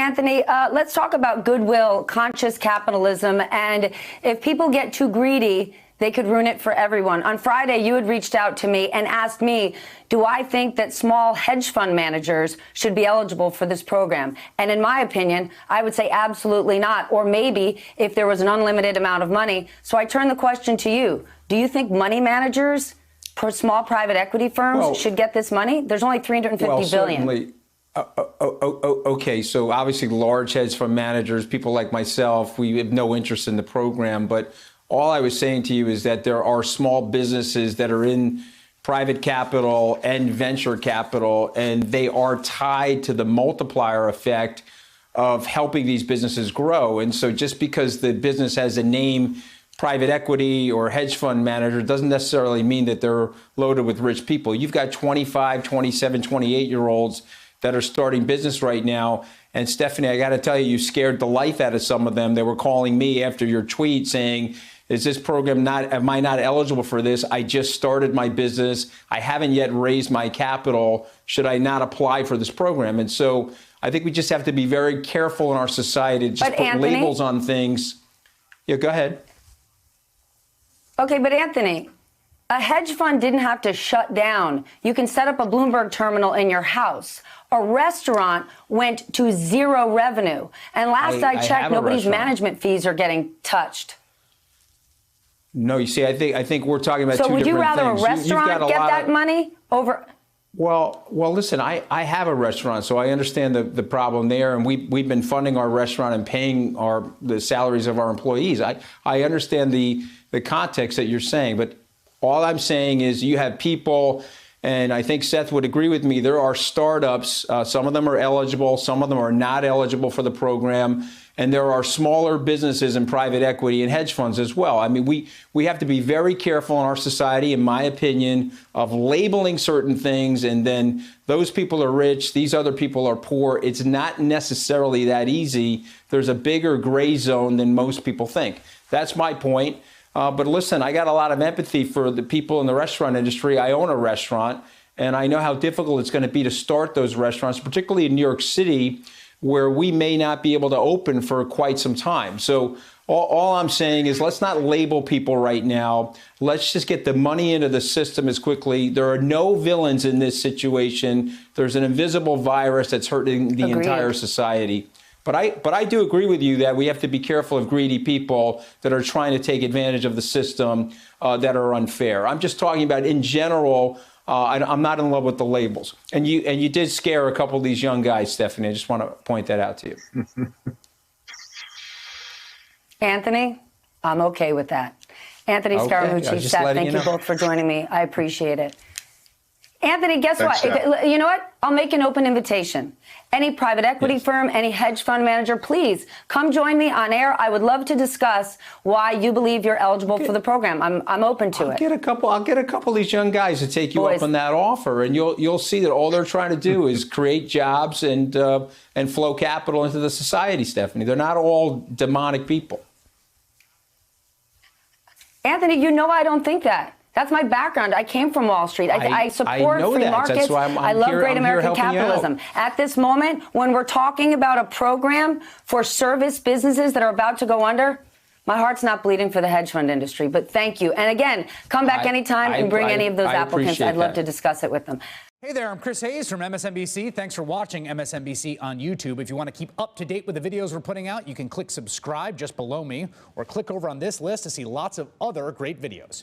Anthony, let's talk about goodwill, conscious capitalism, and if people get too greedy, they could ruin it for everyone. On Friday, you had reached out to me and asked me, do I think that small hedge fund managers should be eligible for this program? And in my opinion, I would say absolutely not, or maybe if there was an unlimited amount of money. So I turn the question to you. Do you think money managers for small private equity firms should get this money? There's only $350 billion. Certainly. Okay, so obviously large hedge fund managers, people like myself, we have no interest in the program. But all I was saying to you is that there are small businesses that are in private capital and venture capital, and they are tied to the multiplier effect of helping these businesses grow. And so just because the business has a name, private equity or hedge fund manager, doesn't necessarily mean that they're loaded with rich people. You've got 25, 27, 28-year-olds that are starting business right now. And Stephanie, I got to tell you, you scared the life out of some of them. They were calling me after your tweet saying, is this program am I not eligible for this? I just started my business. I haven't yet raised my capital. Should I not apply for this program? And so I think we just have to be very careful in our society to just put Anthony, labels on things. Yeah, go ahead. Okay, but Anthony, a hedge fund didn't have to shut down. You can set up a Bloomberg terminal in your house. A restaurant went to zero revenue. And last I checked, nobody's management fees are getting touched. No, you see, I think we're talking about two different things. So would you rather a restaurant get that money over? Well, listen, I have a restaurant, so I understand the problem there, and we've been funding our restaurant and paying the salaries of our employees. I understand the context that you're saying, but all I'm saying is you have people, and I think Seth would agree with me, there are startups, some of them are eligible, some of them are not eligible for the program, and there are smaller businesses in private equity and hedge funds as well. I mean, we have to be very careful in our society, in my opinion, of labeling certain things, and then those people are rich, these other people are poor. It's not necessarily that easy. There's a bigger gray zone than most people think. That's my point. But listen, I got a lot of empathy for the people in the restaurant industry. I own a restaurant, and I know how difficult it's going to be to start those restaurants, particularly in New York City, where we may not be able to open for quite some time. So all I'm saying is let's not label people right now. Let's just get the money into the system as quickly. There are no villains in this situation. There's an invisible virus that's hurting the entire society. But I do agree with you that we have to be careful of greedy people that are trying to take advantage of the system that are unfair. I'm just talking about in general. I'm not in love with the labels. And you did scare a couple of these young guys, Stephanie. I just want to point that out to you. Anthony, I'm okay with that. Anthony Scaramucci, Seth, thank you both for joining me. I appreciate it. Anthony, guess what? You know what? I'll make an open invitation. Any private equity firm, any hedge fund manager, please come join me on air. I would love to discuss why you believe you're eligible for the program. I'm open to it. I'll get a couple of these young guys to take you up on that offer, and you'll see that all they're trying to do is create jobs and flow capital into the society, Stephanie. They're not all demonic people. Anthony, you know I don't think that. That's my background. I came from Wall Street. I support free markets. That's why I love great American capitalism. At this moment, when we're talking about a program for service businesses that are about to go under, my heart's not bleeding for the hedge fund industry. But thank you. And again, come back anytime and bring any of those applicants. I'd love to discuss it with them. Hey there, I'm Chris Hayes from MSNBC. Thanks for watching MSNBC on YouTube. If you want to keep up to date with the videos we're putting out, you can click subscribe just below me or click over on this list to see lots of other great videos.